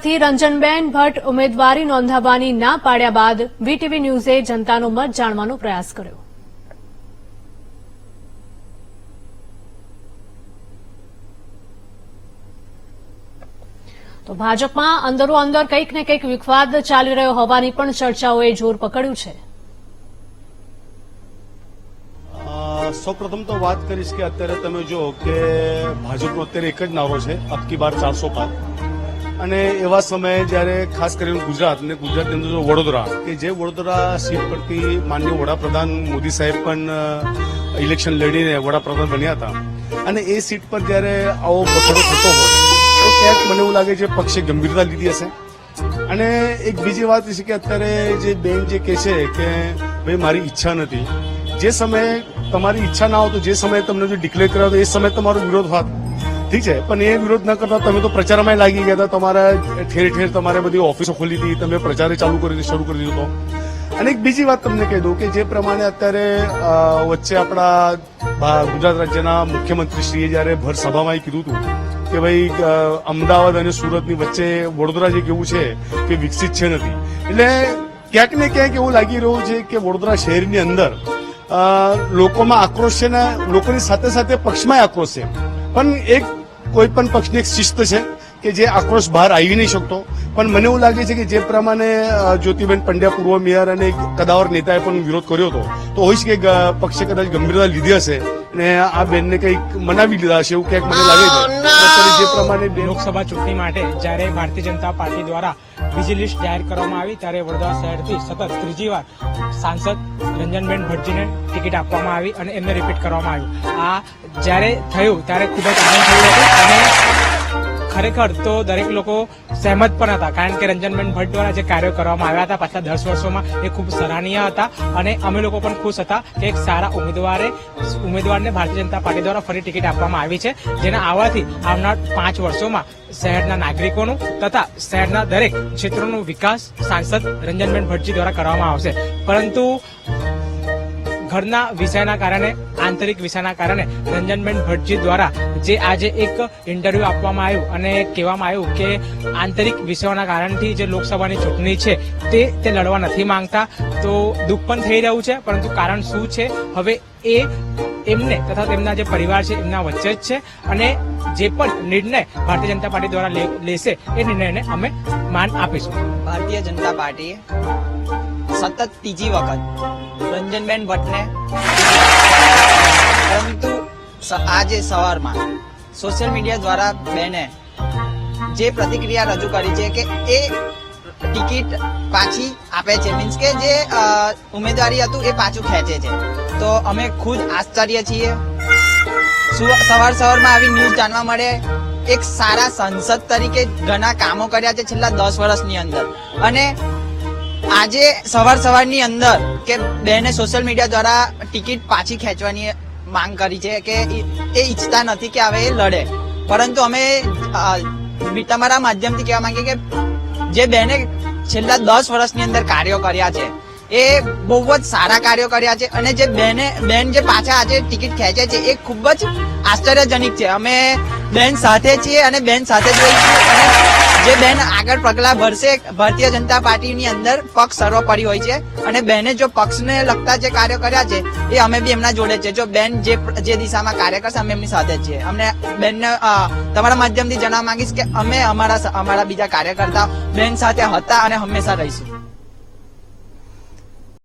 થી રંજનબેન ભટ્ટ ઉમેદવારી નોંધાવવાની ના પાડ્યા બાદ વીટીવી ન્યૂઝે જનતાનો મત જાણવાનો પ્રયાસ કર્યો. તો ભાજપમાં અંદરોઅંદર કંઈક ને કંઈક વિવાદ ચાલી રહ્યો હોવાની પણ ચર્ચાઓએ જોર પકડ્યું છે. સૌપ્રથમ તો વાત કરીશ કે અત્યારે તમે જો કે ભાજપનો અત્યારે એક જ નારો છે, અબકી બાર 400 પાર. અને એવા સમયે જ્યારે ખાસ કરીને ગુજરાત અને ગુજરાતની અંદર જો વડોદરા કે જે વડોદરા સીટ પરથી માનનીય વડાપ્રધાન મોદી સાહેબ પણ ઇલેક્શન લડીને વડાપ્રધાન બન્યા હતા, અને એ સીટ પર જ્યારે આવો બખડો થતો હોય તો ક્યાંક મને એવું લાગે છે પક્ષે ગંભીરતા લીધી હશે. અને એક બીજી વાત એ છે કે અત્યારે જે બેન જે કહે છે કે ભાઈ મારી ઈચ્છા નથી, જે સમયે તમારી ઈચ્છા ના હોય તો જે સમયે તમને જો ડિક્લેર કર્યો તો એ સમયે તમારો વિરોધ હોત, ઠીક છે, પણ એ વિરોધ ન કરતા તમે તો પ્રચારમાં લાગી ગયા હતા. તમારા ઠેર ઠેર તમારે બધી ઓફિસો ખોલી હતી, તમે પ્રચારે શરૂ કરી દીધો. અને એક બીજી વાત તમને કહી દઉં કે જે પ્રમાણે અત્યારે વચ્ચે આપણા ગુજરાત રાજ્યના મુખ્યમંત્રીશ્રીએ જયારે ભર સભામાં કીધું હતું કે ભાઈ અમદાવાદ અને સુરતની વચ્ચે વડોદરા જે કેવું છે કે વિકસિત છે નથી, એટલે ક્યાંક ને ક્યાંક એવું લાગી રહ્યું છે કે વડોદરા શહેરની અંદર લોકોમાં આક્રોશ છે ને લોકોની સાથે સાથે પક્ષમાં આક્રોશ છે, પણ એક કોઈ પણ પક્ષની એક શિસ્ત છે કે જે આક્રોશ બહાર આવી નહીં શકતો. પણ મને એવું લાગે છે કે જે પ્રમાણે જ્યોતિબેન પંડ્યા પૂર્વ મેયર અને કદાવર નેતાએ પણ વિરોધ કર્યો હતો, તો હોય છે કે પક્ષે કદાચ ગંભીરતા લીધી હશે અને આ બેનને કંઈક મનાવી લીધા હશે એવું ક્યાંક મને લાગે છે. જે પ્રમાણે લોકસભા ચૂંટણી માટે જ્યારે ભારતીય જનતા પાર્ટી દ્વારા બીજી લિસ્ટ જાહેર કરવામાં આવી ત્યારે વડોદરા શહેરથી સતત ત્રીજી વાર સાંસદ રંજનબેન ભટ્ટજીને ટિકિટ આપવામાં આવી અને એમને રિપીટ કરવામાં આવ્યું. આ જ્યારે થયું ત્યારે ખૂબ જ આનંદ થયો હતો અને ખરેખર તો દરેક લોકો સહેમત પણ હતા, કારણ કે રંજનબેન ભટ્ટ દ્વારા જે કાર્યો કરવામાં આવ્યા હતા પાછલા 10 વર્ષોમાં એ ખૂબ સરાહનીય હતા અને અમે લોકો પણ ખુશ હતા કે એક સારા ઉમેદવારને ભારતીય જનતા પાર્ટી દ્વારા ફરી ટિકિટ આપવામાં આવી છે, જેના આવવાથી આવનાર 5 વર્ષોમાં શહેરના નાગરિકોનું તથા શહેરના દરેક ક્ષેત્રોનો વિકાસ સાંસદ રંજનબેન ભટ્ટજી દ્વારા કરવામાં આવશે. પરંતુ ઘરના વિષયના કારણે, આંતરિક વિષયના કારણે રંજનબેન ભટ્ટજી દ્વારા જે આજે એક ઇન્ટરવ્યુ આપવામાં આવ્યું અને કહેવામાં આવ્યું કે આંતરિક વિષયોના કારણથી જે લોકસભાની ચૂંટણી છે તે લડવા નથી માંગતા, તો દુઃખ પણ થઈ રહ્યું છે. પરંતુ કારણ શું છે હવે એ એમને તથા તેમના જે પરિવાર છે એમના વચ્ચે જ છે અને જે પણ નિર્ણય ભારતીય જનતા પાર્ટી દ્વારા લેશે એ નિર્ણયને અમે માન આપીશું. ભારતીય જનતા પાર્ટીએ સતત ત્રીજી વખત રંજનબેન ભટ્ટને, પરંતુ આજે સવારમાં સોશિયલ મીડિયા દ્વારા બેને જે પ્રતિક્રિયા રજૂ કરી છે કે એ ટિકિટ પાછી આપે છે, મીન્સ કે જે ઉમેદવારી હતું એ પાછું ખેંચે છે, તો અમે ખુદ આશ્ચર્ય છીએ. સવારમાં આવી ન્યૂઝ જાણવા મળે. એક સારા સંસદ તરીકે ઘણા કામો કર્યા છે છેલ્લા 10 વર્ષની અંદર, અને આજે સવારની અંદર કે બેને સોશિયલ મીડિયા દ્વારા ટિકિટ પાછી ખેંચવાની માંગ કરી છે કે એ ઈચ્છતા નથી કે હવે એ લડે. પરંતુ અમે તમારા માધ્યમથી કહેવા માંગીએ કે જે બેને છેલ્લા 10 વર્ષની અંદર કાર્યો કર્યા છે એ બહુ જ સારા કાર્યો કર્યા છે, અને જે બેન જે પાછા આજે ટિકિટ ખેંચે છે એ ખૂબ જ આશ્ચર્યજનક છે. અમે બેન સાથે છીએ અને બેન સાથે જ રહીશું, અને જે બેન આગળ પગલા ભરશે ભારતીય જનતા પાર્ટીની અંદર પક્ષ સર્વોપરી હોય છે, અને બેને જો પક્ષને લગતા જે કાર્યો કર્યા છે એ અમે બી એમના જોડે છે. જો બેન જે દિશામાં કાર્ય કરશે અમે એમની સાથે જ છીએ. અમને બેનને તમારા માધ્યમથી જણાવવા માંગીશ કે અમે અમારા બીજા કાર્યકર્તા બેન સાથે હતા અને હંમેશા રહીશું.